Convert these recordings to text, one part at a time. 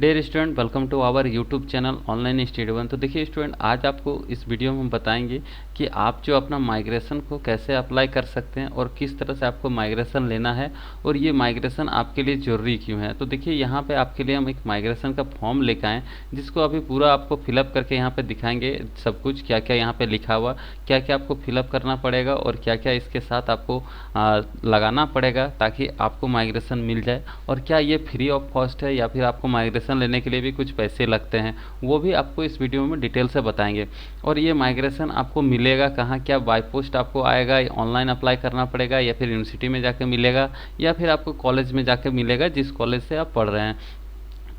Dear student, welcome to our YouTube channel online study one. तो देखिए student, आज आपको इस वीडियो में हम बताएंगे कि आप जो अपना माइग्रेशन को कैसे अप्लाई कर सकते हैं और किस तरह से आपको माइग्रेशन लेना है और ये माइग्रेशन आपके लिए ज़रूरी क्यों है। तो देखिए यहाँ पे आपके लिए हम एक माइग्रेशन का फॉर्म लेकर आए जिसको अभी पूरा आपको फिलअप करके यहाँ पे दिखाएंगे। सब कुछ क्या क्या यहाँ पे लिखा हुआ, क्या क्या आपको फिलअप करना पड़ेगा और क्या क्या इसके साथ आपको लगाना पड़ेगा ताकि आपको माइग्रेशन मिल जाए, और क्या ये फ्री ऑफ कॉस्ट है या फिर आपको माइग्रेशन लेने के लिए भी कुछ पैसे लगते हैं, वो भी आपको इस वीडियो में डिटेल से बताएंगे। और ये माइग्रेशन आपको मिलेगा कहाँ, क्या बाय पोस्ट आपको आएगा, ऑनलाइन अप्लाई करना पड़ेगा या फिर यूनिवर्सिटी में जाके मिलेगा या फिर आपको कॉलेज में जाके मिलेगा जिस कॉलेज से आप पढ़ रहे हैं।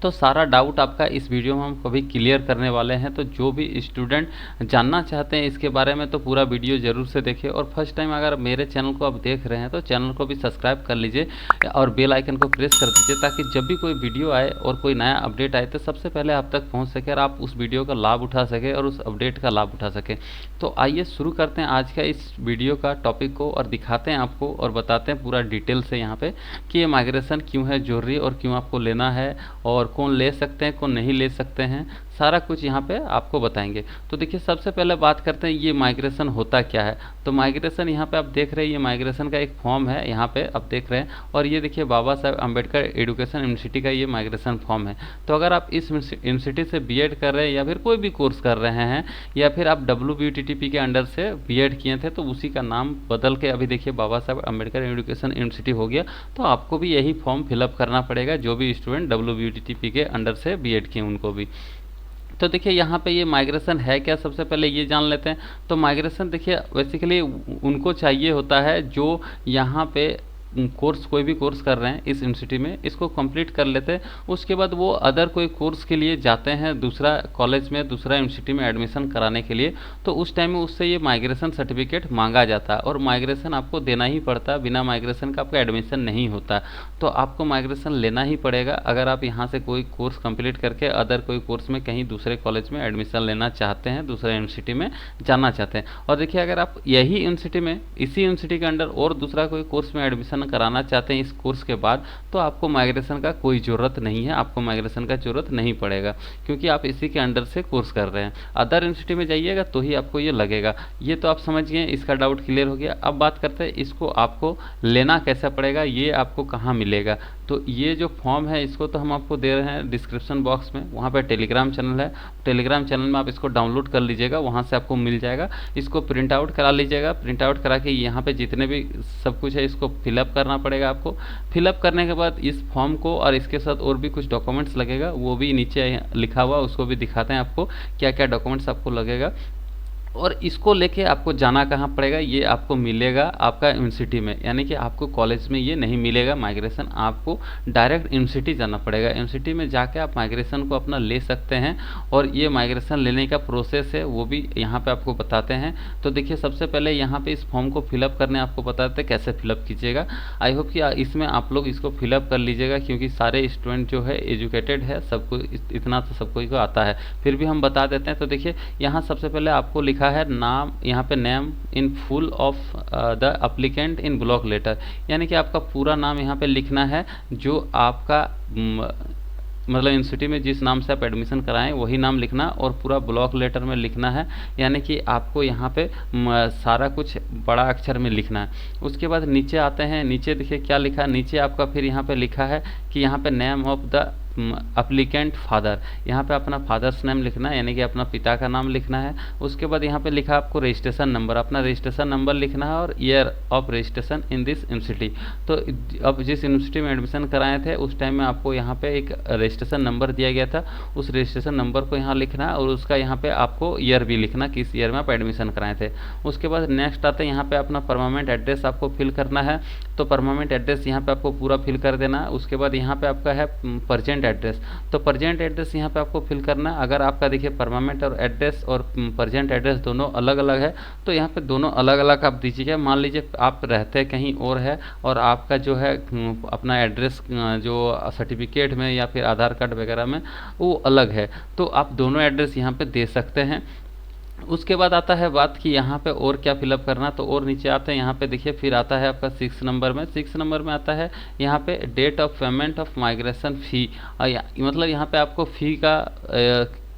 तो सारा डाउट आपका इस वीडियो में हम कभी क्लियर करने वाले हैं। तो जो भी स्टूडेंट जानना चाहते हैं इसके बारे में तो पूरा वीडियो ज़रूर से देखें, और फर्स्ट टाइम अगर मेरे चैनल को आप देख रहे हैं तो चैनल को भी सब्सक्राइब कर लीजिए और बेल आइकन को प्रेस कर दीजिए ताकि जब भी कोई वीडियो आए और कोई नया अपडेट आए तो सबसे पहले आप तक पहुँच सके और आप उस वीडियो का लाभ उठा सके और उस अपडेट का लाभ उठा सके। तो आइए शुरू करते हैं आज का इस वीडियो का टॉपिक को और दिखाते हैं आपको और बताते हैं पूरा डिटेल से यहाँ पे कि ये माइग्रेशन क्यों है ज़रूरी और क्यों आपको लेना है और कौन ले सकते हैं कौन नहीं ले सकते हैं, सारा कुछ यहाँ पे आपको बताएंगे। तो देखिए सबसे पहले बात करते हैं ये माइग्रेशन होता क्या है। तो माइग्रेशन यहाँ पे आप देख रहे हैं, ये माइग्रेशन का एक फॉर्म है यहाँ पे आप देख रहे हैं, और ये देखिए बाबा साहेब अम्बेडकर एजुकेशन यूनिवर्सिटी का ये माइग्रेशन फॉर्म है। तो अगर आप इस यूनिवर्सिटी से बीएड कर रहे हैं या फिर कोई भी कोर्स कर रहे हैं या फिर आप WBUTTP के अंडर से बीएड किए थे तो उसी का नाम बदल के अभी देखिए बाबा साहेब अम्बेडकर एजुकेशन यूनिवर्सिटी हो गया, तो आपको भी यही फॉर्म फिलअप करना पड़ेगा जो भी स्टूडेंट WBUTTP के अंडर से बीएड किए उनको भी। तो देखिए यहाँ पे ये माइग्रेशन है क्या, सबसे पहले ये जान लेते हैं। तो माइग्रेशन देखिए बेसिकली उनको चाहिए होता है जो यहाँ पे कोर्स कोई भी कोर्स कर रहे हैं इस यूनिवर्सिटी में, इसको कंप्लीट कर लेते हैं, उसके बाद वो अदर कोई कोर्स के लिए जाते हैं दूसरा कॉलेज में दूसरा यूनिवर्सिटी में एडमिशन कराने के लिए, तो उस टाइम में उससे ये माइग्रेशन सर्टिफिकेट मांगा जाता है और माइग्रेशन आपको देना ही पड़ता है। बिना माइग्रेशन का आपका एडमिशन नहीं होता, तो आपको माइग्रेशन लेना ही पड़ेगा अगर आप यहाँ से कोई कोर्स कंप्लीट करके अदर कोई कोर्स में कहीं दूसरे कॉलेज में एडमिशन लेना चाहते हैं, दूसरे यूनिवर्सिटी में जाना चाहते हैं। और देखिए अगर आप यही यूनिवर्सिटी में इसी यूनिवर्सिटी के अंडर और दूसरा कोई कोर्स में एडमिशन कराना चाहते हैं इस कोर्स के बाद, तो आपको माइग्रेशन का कोई ज़रूरत नहीं है, आपको माइग्रेशन का ज़रूरत नहीं पड़ेगा क्योंकि आप इसी के अंडर से कोर्स कर रहे हैं। अदर यूनिवर्सिटी में जाइएगा तो ही आपको ये लगेगा। ये तो आप समझ गए, इसका डाउट क्लियर हो गया। अब बात करते हैं इसको आपको लेना कैसे पड़ेगा, ये आपको कहाँ मिलेगा। तो ये जो फॉर्म है इसको तो हम आपको दे रहे हैं डिस्क्रिप्शन बॉक्स में, वहाँ पर टेलीग्राम चैनल है, टेलीग्राम चैनल में आप इसको डाउनलोड कर लीजिएगा, वहाँ से आपको मिल जाएगा। इसको प्रिंट आउट करा लीजिएगा, प्रिंट आउट करा के यहाँ पे जितने भी सब कुछ है इसको फिलअप करना पड़ेगा आपको। फिलअप करने के बाद इस फॉर्म को और इसके साथ और भी कुछ डॉक्यूमेंट्स लगेगा, वो भी नीचे लिखा हुआ, उसको भी दिखाते हैं आपको क्या क्या डॉक्यूमेंट्स आपको लगेगा। और इसको लेके आपको जाना कहाँ पड़ेगा, ये आपको मिलेगा आपका यूनिवर्सिटी में, यानी कि आपको कॉलेज में ये नहीं मिलेगा माइग्रेशन, आपको डायरेक्ट यूनिवर्सिटी जाना पड़ेगा। यूनिवर्सिटी में जाके आप माइग्रेशन को अपना ले सकते हैं और ये माइग्रेशन लेने का प्रोसेस है वो भी यहाँ पे आपको बताते हैं। तो देखिए सबसे पहले यहाँ पे इस फॉर्म को फिलअप करने आपको बताते हैं कैसे फिलअप कीजिएगा। आई होप कि इसमें आप लोग इसको फिलअप कर लीजिएगा क्योंकि सारे स्टूडेंट जो है एजुकेटेड है, सबको इतना तो सबको को आता है, फिर भी हम बता देते हैं। तो देखिए यहाँ सबसे पहले आपको लिखा है नाम, यहाँ पे name in full of the applicant in block letter, यानी कि आपका पूरा नाम यहाँ पे लिखना है जो आपका मतलब यूनिवर्सिटी में जिस नाम से आप एडमिशन कराएं वही नाम लिखना और पूरा ब्लॉक लेटर में लिखना है, यानी कि आपको यहाँ पे सारा कुछ बड़ा अक्षर में लिखना है। उसके बाद नीचे आते हैं, नीचे देखिए क्या लिखा है, नीचे आपका फिर यहाँ पे लिखा है कि यहाँ पे name of the applicant father, यहाँ पे अपना फादर्स नेम लिखना है, यानी कि अपना पिता का नाम लिखना है। उसके बाद यहाँ पे लिखा आपको रजिस्ट्रेशन नंबर, अपना रजिस्ट्रेशन नंबर लिखना है और year of registration in this university. तो अब जिस यूनिवर्सिटी में एडमिशन कराए थे उस टाइम में आपको यहाँ पे एक रजिस्ट्रेशन नंबर दिया गया था, उस रजिस्ट्रेशन नंबर को यहाँ लिखना है और उसका यहाँ पे आपको ईयर भी लिखना, किस ईयर में आप एडमिशन कराए थे। उसके बाद नेक्स्ट आते हैं यहाँ पे अपना परमानेंट एड्रेस आपको फिल करना है, तो परमानेंट एड्रेस यहाँ पे आपको पूरा फिल कर देना है। उसके बाद यहाँ पे आपका है प्रेजेंट एड्रेस, तो प्रेजेंट एड्रेस यहाँ पे आपको फिल करना है। अगर आपका देखिए परमानेंट और एड्रेस और प्रेजेंट एड्रेस दोनों अलग अलग है तो यहाँ पे दोनों अलग अलग आप दीजिएगा। मान लीजिए आप रहते कहीं और है और आपका जो है अपना एड्रेस जो सर्टिफिकेट में या फिर आधार कार्ड वगैरह में वो अलग है, तो आप दोनों एड्रेस यहाँ पे दे सकते हैं। उसके बाद आता है बात कि यहाँ पे और क्या फिलअप करना। तो और नीचे आते हैं, यहाँ पे देखिए फिर आता है आपका 6 नंबर में। 6 नंबर में आता है यहाँ पे date of payment of migration fee. मतलब यहाँ पे आपको फ़ी का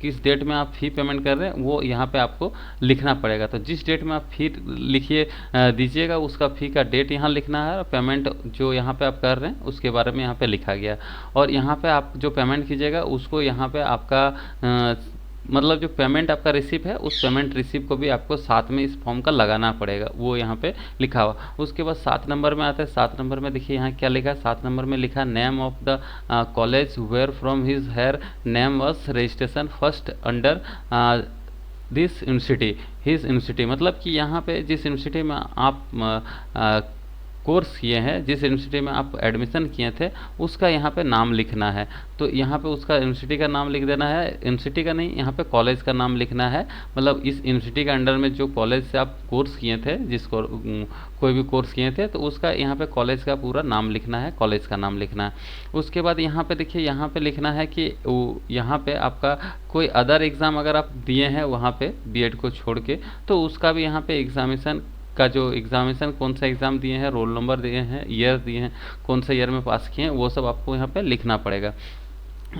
किस डेट में आप फ़ी पेमेंट कर रहे हैं वो यहाँ पे आपको लिखना पड़ेगा। तो जिस डेट में आप फ़ी लिखिए दीजिएगा, उसका फ़ी का डेट यहाँ लिखना है, और पेमेंट जो यहाँ पे आप कर रहे हैं उसके बारे में यहाँ पे लिखा गया। और यहाँ पे आप जो पेमेंट कीजिएगा उसको यहाँ पे आपका मतलब जो पेमेंट आपका रिसिप्ट है उस पेमेंट रिसिप्ट को भी आपको साथ में इस फॉर्म का लगाना पड़ेगा, वो यहाँ पे लिखा हुआ। उसके बाद 7 नंबर में आता है। 7 नंबर में देखिए यहाँ क्या लिखा है। 7 नंबर में लिखा name of the college where from his her name was registration first under this university his university. मतलब कि यहाँ पे जिस यूनिवर्सिटी में आप कोर्स किए हैं, जिस यूनिवर्सिटी में आप एडमिशन किए थे उसका यहाँ पे नाम लिखना है। तो यहाँ पे उसका यूनिवर्सिटी का नाम लिख देना है, यूनिवर्सिटी का नहीं, यहाँ पे कॉलेज का नाम लिखना है। मतलब इस यूनिवर्सिटी के अंडर में जो कॉलेज से आप कोर्स किए थे, कोई भी कोर्स किए थे, तो उसका यहाँ पे कॉलेज का पूरा नाम लिखना है, कॉलेज का नाम लिखना है। उसके बाद यहाँ पे देखिए यहाँ पे लिखना है कि यहाँ पे आपका कोई अदर एग्ज़ाम अगर आप दिए हैं वहाँ पे बीएड को छोड़ के, तो उसका भी यहाँ पे एग्जामिनेशन का जो एग्जामिनेशन कौन सा एग्ज़ाम दिए हैं, रोल नंबर दिए हैं, ईयर दिए हैं, कौन से ईयर में पास किए हैं, वो सब आपको यहाँ पे लिखना पड़ेगा।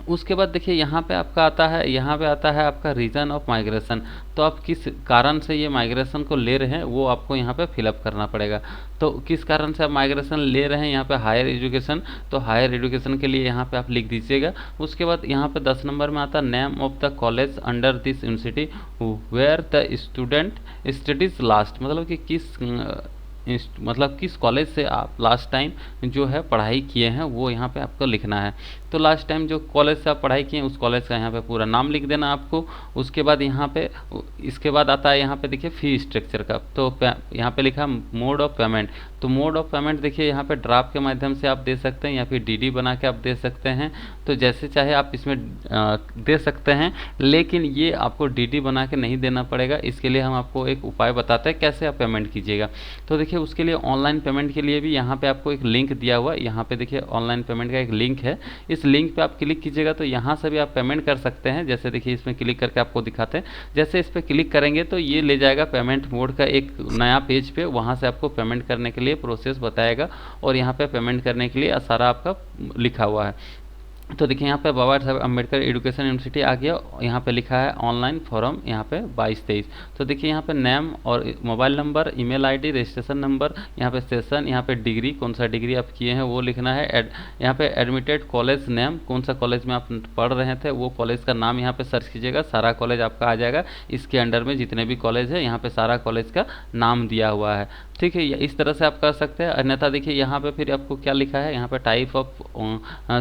उसके बाद देखिए यहाँ पे आपका आता है, यहाँ पे आता है आपका रीज़न ऑफ माइग्रेशन। तो आप किस कारण से ये माइग्रेशन को ले रहे हैं वो आपको यहाँ पे फिलअप करना पड़ेगा। तो किस कारण से आप माइग्रेशन ले रहे हैं, यहाँ पे हायर एजुकेशन, तो हायर एजुकेशन के लिए यहाँ पे आप लिख दीजिएगा। उसके बाद यहाँ पे 10 नंबर में आता है name of the college under this university where the student studies last. मतलब कि मतलब किस कॉलेज से आप लास्ट टाइम जो है पढ़ाई किए हैं वो यहाँ पे आपको लिखना है। तो लास्ट टाइम जो कॉलेज से आप पढ़ाई किए हैं उस कॉलेज का यहाँ पे पूरा नाम लिख देना आपको। उसके बाद यहाँ पे इसके बाद आता है यहाँ पे देखिए फ़ी स्ट्रक्चर का। तो यहाँ पे लिखा मोड ऑफ पेमेंट। तो मोड ऑफ पेमेंट देखिए यहाँ पे ड्राफ्ट के माध्यम से आप दे सकते हैं या फिर डीडी बना के आप दे सकते हैं। तो जैसे चाहे आप इसमें दे सकते हैं, लेकिन ये आपको डीडी बना के नहीं देना पड़ेगा। इसके लिए हम आपको एक उपाय बताते हैं कैसे आप पेमेंट कीजिएगा। तो देखिए उसके लिए ऑनलाइन पेमेंट के लिए भी यहाँ पे आपको एक लिंक दिया हुआ है। यहाँ पे देखिए ऑनलाइन पेमेंट का एक लिंक है, इस लिंक पे आप क्लिक कीजिएगा तो यहाँ से भी आप पेमेंट कर सकते हैं। जैसे देखिए इसमें क्लिक करके आपको दिखाते हैं, जैसे इस पर क्लिक करेंगे तो ये ले जाएगा पेमेंट मोड का एक नया पेज पे, वहाँ से आपको पेमेंट करने के लिए प्रोसेस बताएगा और यहाँ पे पेमेंट करने के लिए सारा आपका लिखा हुआ है। तो देखिए यहाँ पे बाबा साहब अम्बेडकर एजुकेशन यूनिवर्सिटी आ गया। यहाँ पे लिखा है ऑनलाइन फॉर्म, यहाँ पे 22-23। तो देखिए यहाँ पे नेम और mobile number, email ID, registration number, यहाँ पे सेशन, यहाँ पे डिग्री, कौन सा डिग्री आप किए हैं वो लिखना है। यहाँ पे एडमिटेड कॉलेज नेम, कौन सा कॉलेज में आप पढ़ रहे थे वो कॉलेज का नाम यहाँ पे सर्च कीजिएगा, सारा कॉलेज आपका आ जाएगा। इसके अंडर में जितने भी कॉलेज है यहाँ पे सारा कॉलेज का नाम दिया हुआ है। ठीक है, इस तरह से आप कर सकते हैं। अन्यथा देखिए यहाँ पे फिर आपको क्या लिखा है, यहाँ पे type of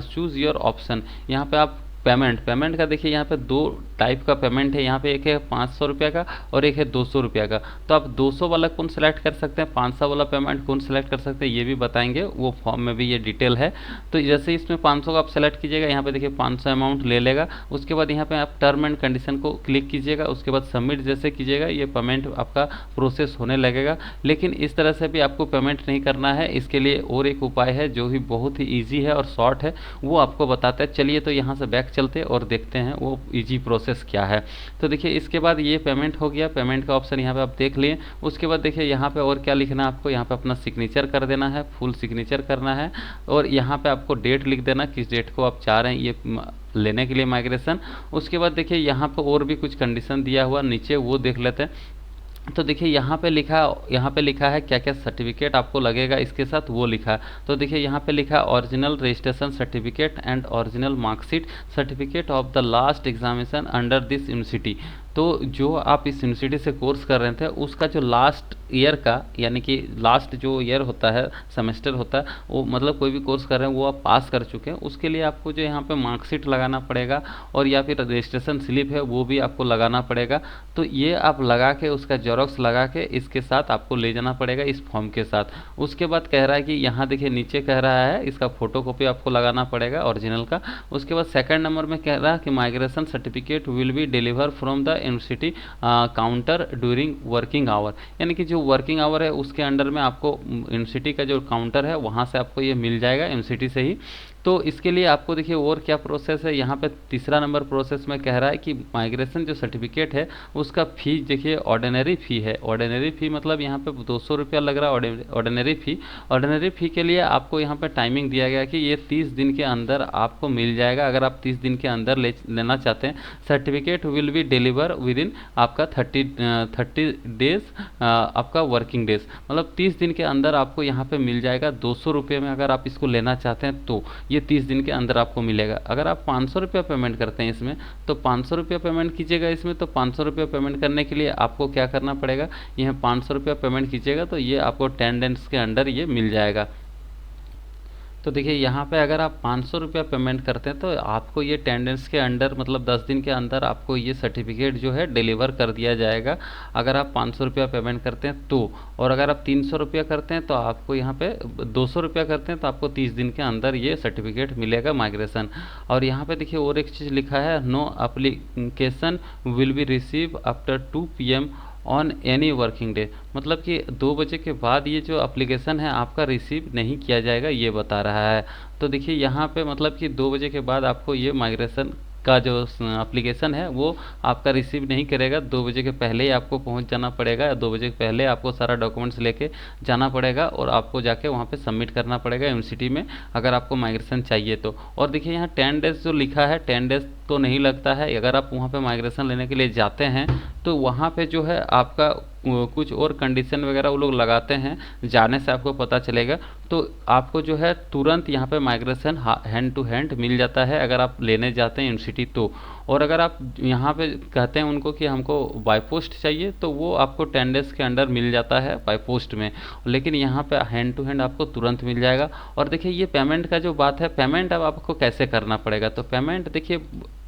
choose your option. यहाँ पे आप पेमेंट का देखिए यहाँ पे 2 टाइप का पेमेंट है। यहाँ पे एक है 500 रुपये का और एक है 200 रुपये का। तो आप 200 वाला कौन सेलेक्ट कर सकते हैं, 500 वाला पेमेंट कौन सेलेक्ट कर सकते हैं, ये भी बताएंगे, वो फॉर्म में भी ये डिटेल है। तो जैसे इसमें 500 का आप सेलेक्ट कीजिएगा, यहाँ पे देखिए 500 अमाउंट ले लेगा। उसके बाद यहाँ पे आप टर्म एंड कंडीशन को क्लिक कीजिएगा। उसके बाद सबमिट जैसे कीजिएगा ये पेमेंट आपका प्रोसेस होने लगेगा। लेकिन इस तरह से भी आपको पेमेंट नहीं करना है, इसके लिए और एक उपाय है जो भी बहुत ही ईजी है और शॉर्ट है, वो आपको बताते हैं। चलिए तो यहाँ से बैक चलते और देखते हैं वो इजी प्रोसेस क्या है। तो देखिए इसके बाद ये पेमेंट हो गया, पेमेंट का ऑप्शन यहाँ पे आप देख लिए। उसके बाद देखिए यहाँ पे और क्या लिखना है आपको, यहाँ पे अपना सिग्नेचर कर देना है, फुल सिग्नेचर करना है। और यहाँ पे आपको डेट लिख देना, किस डेट को आप चाह रहे हैं ये लेने के लिए माइग्रेशन। उसके बाद देखिए यहाँ पे और भी कुछ कंडीशन दिया हुआ नीचे, वो देख लेते हैं। तो देखिए यहाँ पे लिखा है क्या क्या सर्टिफिकेट आपको लगेगा इसके साथ, वो लिखा है। तो देखिए यहाँ पे लिखा है original registration certificate and original marksheet, certificate of the last examination under this university. तो जो आप इस यूनिवर्सिटी से कोर्स कर रहे थे उसका जो लास्ट ईयर का, यानी कि लास्ट जो ईयर होता है, सेमेस्टर होता है, वो मतलब कोई भी कोर्स कर रहे हैं वो आप पास कर चुके हैं, उसके लिए आपको जो यहाँ पे मार्कशीट लगाना पड़ेगा और या फिर रजिस्ट्रेशन स्लिप है वो भी आपको लगाना पड़ेगा। तो ये आप लगा के उसका जेरॉक्स लगा के इसके साथ आपको ले जाना पड़ेगा इस फॉर्म के साथ। उसके बाद कह रहा है कि यहाँ देखिए नीचे कह रहा है इसका फोटोकॉपी आपको लगाना पड़ेगा ओरिजिनल का। उसके बाद सेकंड नंबर में कह रहा है कि migration certificate will be deliver from the university counter during working hour, यानी कि जो वर्किंग आवर है उसके अंडर में आपको यूनिवर्सिटी का जो काउंटर है वहाँ से आपको ये मिल जाएगा यूनिवर्सिटी से ही। तो इसके लिए आपको देखिए और क्या प्रोसेस है, यहाँ पे तीसरा नंबर प्रोसेस में कह रहा है कि माइग्रेशन जो सर्टिफिकेट है उसका फीस देखिए ऑर्डिनरी फ़ी है। ऑर्डिनरी फ़ी मतलब यहाँ पे 200 रुपया लग रहा है ऑर्डिनरी फ़ी। ऑर्डिनरी फ़ी के लिए आपको यहाँ पे टाइमिंग दिया गया कि ये 30 दिन के अंदर आपको मिल जाएगा। अगर आप 30 दिन के अंदर लेना चाहते हैं, certificate will be deliver with in आपका 30 डेज, आपका वर्किंग डेज, मतलब 30 दिन के अंदर आपको यहाँ पे मिल जाएगा 200 रुपये में। अगर आप इसको लेना चाहते हैं तो ये 30 दिन के अंदर आपको मिलेगा। अगर आप 500 रुपया पेमेंट करते हैं इसमें, तो 500 रुपया पेमेंट कीजिएगा इसमें। तो 500 रुपया पेमेंट करने के लिए आपको क्या करना पड़ेगा, यह 500 रुपया पेमेंट कीजिएगा तो ये आपको 10 डेज के अंदर ये मिल जाएगा। तो देखिए यहाँ पे अगर आप 500 रुपया पेमेंट करते हैं तो आपको ये 10 डेज के अंदर, मतलब 10 दिन के अंदर आपको ये सर्टिफिकेट जो है डिलीवर कर दिया जाएगा, अगर आप 500 रुपया पेमेंट करते हैं तो। और अगर आप 300 रुपया करते हैं तो आपको यहाँ पे 200 रुपया करते हैं तो आपको 30 दिन के अंदर ये सर्टिफिकेट मिलेगा माइग्रेशन। और यहाँ पे देखिए और एक चीज़ लिखा है, no application will be receive after 2 PM on any working day, मतलब कि 2 बजे के बाद ये जो एप्लीकेशन है आपका रिसीव नहीं किया जाएगा, ये बता रहा है। तो देखिए यहाँ पे मतलब कि 2 बजे के बाद आपको ये माइग्रेशन का जो एप्लीकेशन है वो आपका रिसीव नहीं करेगा। 2 बजे के पहले ही आपको पहुंच जाना पड़ेगा, 2 बजे के पहले आपको सारा डॉक्यूमेंट्स लेके जाना पड़ेगा और आपको जाके वहाँ पे सबमिट करना पड़ेगा यूनिवर्सिटी में, अगर आपको माइग्रेशन चाहिए तो। और देखिए यहाँ 10 डेज जो लिखा है, 10 डेज तो नहीं लगता है। अगर आप वहाँ पे माइग्रेशन लेने के लिए जाते हैं तो वहाँ पे जो है आपका कुछ और कंडीशन वगैरह वो लोग लगाते हैं, जाने से आपको पता चलेगा। तो आपको जो है तुरंत यहाँ पे माइग्रेशन हैंड टू हैंड मिल जाता है अगर आप लेने जाते हैं यूनिवर्सिटी तो। और अगर आप यहाँ पे कहते हैं उनको कि हमको बाय पोस्ट चाहिए तो वो आपको 10 डेज के अंदर मिल जाता है बाय पोस्ट में, लेकिन यहाँ पे हैंड टू हैंड आपको तुरंत मिल जाएगा। और देखिए ये पेमेंट का जो बात है, पेमेंट अब आपको कैसे करना पड़ेगा, तो पेमेंट देखिए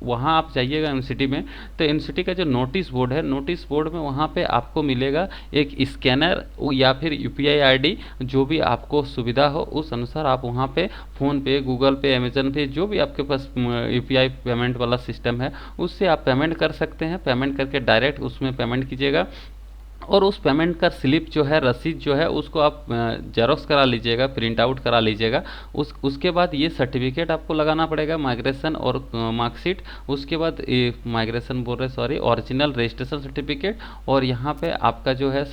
वहाँ आप जाइएगा यूनिवर्सिटी में, तो यूनिवर्सिटी का जो नोटिस बोर्ड है, नोटिस बोर्ड में वहाँ पे आपको मिलेगा एक स्कैनर या फिर UPI ID, जो भी आपको सुविधा हो उस अनुसार आप वहाँ पे फ़ोन पे, गूगल पे, अमेजन पे, जो भी आपके पास UPI पेमेंट वाला सिस्टम है उससे आप पेमेंट कर सकते हैं। पेमेंट करके डायरेक्ट उसमें पेमेंट कीजिएगा और उस पेमेंट का स्लिप जो है, रसीद जो है, उसको आप जेरोक्स करा लीजिएगा, प्रिंट आउट करा लीजिएगा। उसके बाद ये सर्टिफिकेट आपको लगाना पड़ेगा, माइग्रेशन और मार्कशीट। उसके बाद माइग्रेशन बोल रहे सॉरी, ओरिजिनल रजिस्ट्रेशन सर्टिफिकेट और यहाँ पे आपका जो है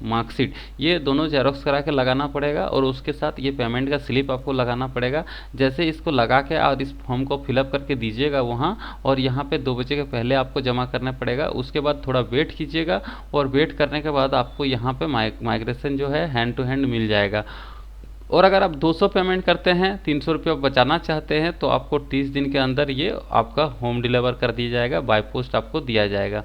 मार्कशीट, ये दोनों जेरोक्स करा के लगाना पड़ेगा। और उसके साथ ये पेमेंट का स्लिप आपको लगाना पड़ेगा। जैसे इसको लगा के और इस फॉर्म को फिलअप करके दीजिएगा वहाँ, और यहाँ पे 2 बजे के पहले आपको जमा करना पड़ेगा। उसके बाद थोड़ा वेट कीजिएगा और वेट करने के बाद आपको यहाँ पे माइग्रेशन जो है हैंड टू हैंड मिल जाएगा। और अगर आप 200 पेमेंट करते हैं, 300 रुपये बचाना चाहते हैं, तो आपको 30 दिन के अंदर ये आपका होम डिलीवर कर दिया जाएगा, बाय पोस्ट आपको दिया जाएगा।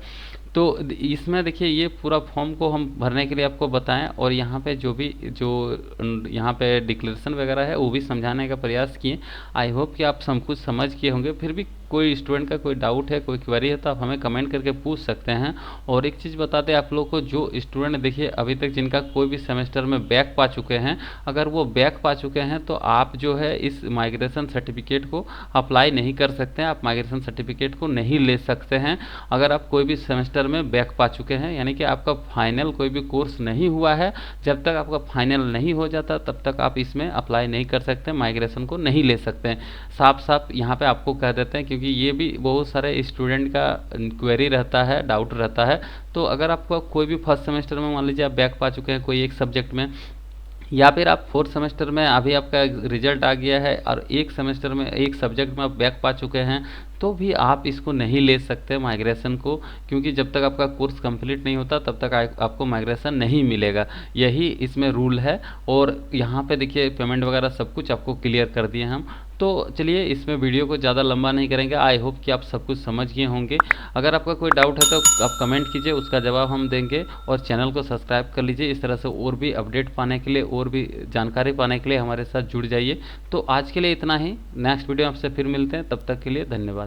तो इसमें देखिए ये पूरा फॉर्म को हम भरने के लिए आपको बताएं, और यहाँ पे जो यहाँ पे डिक्लेरेशन वगैरह है वो भी समझाने का प्रयास किए। आई होप कि आप सब कुछ समझ गए होंगे। फिर भी कोई स्टूडेंट का कोई डाउट है, कोई क्वेरी है तो आप हमें कमेंट करके पूछ सकते हैं। और एक चीज़ बता दें आप लोग को, जो स्टूडेंट देखिए अभी तक जिनका कोई भी सेमेस्टर में बैक पा चुके हैं, अगर वो बैक पा चुके हैं तो आप जो है इस माइग्रेशन सर्टिफिकेट को अप्लाई नहीं कर सकते हैं, आप माइग्रेशन सर्टिफिकेट को नहीं ले सकते हैं। अगर आप कोई भी सेमेस्टर में बैक पा चुके हैं, यानी कि आपका फाइनल कोई भी कोर्स नहीं हुआ है, जब तक आपका फाइनल नहीं हो जाता तब तक आप इसमें अप्लाई नहीं कर सकते, माइग्रेशन को नहीं ले सकते हैं। साफ साफ यहाँ पे आपको कह देते हैं, क्योंकि ये भी बहुत सारे स्टूडेंट का क्वेरी रहता है, डाउट रहता है। तो अगर आपका कोई भी फर्स्ट सेमेस्टर में मान लीजिए आप बैक पा चुके हैं कोई एक सब्जेक्ट में, या फिर आप 4th सेमेस्टर में अभी आपका रिजल्ट आ गया है और एक सेमेस्टर में एक सब्जेक्ट में आप बैक पा चुके हैं, तो भी आप इसको नहीं ले सकते माइग्रेशन को, क्योंकि जब तक आपका कोर्स कंप्लीट नहीं होता तब तक आपको माइग्रेशन नहीं मिलेगा। यही इसमें रूल है। और यहाँ पे देखिए पेमेंट वगैरह सब कुछ आपको क्लियर कर दिए हम। तो चलिए इसमें वीडियो को ज़्यादा लंबा नहीं करेंगे। आई होप कि आप सब कुछ समझ गए होंगे। अगर आपका कोई डाउट है तो आप कमेंट कीजिए, उसका जवाब हम देंगे। और चैनल को सब्सक्राइब कर लीजिए, इस तरह से और भी अपडेट पाने के लिए, और भी जानकारी पाने के लिए हमारे साथ जुड़ जाइए। तो आज के लिए इतना ही, नेक्स्ट वीडियो आपसे फिर मिलते हैं, तब तक के लिए धन्यवाद।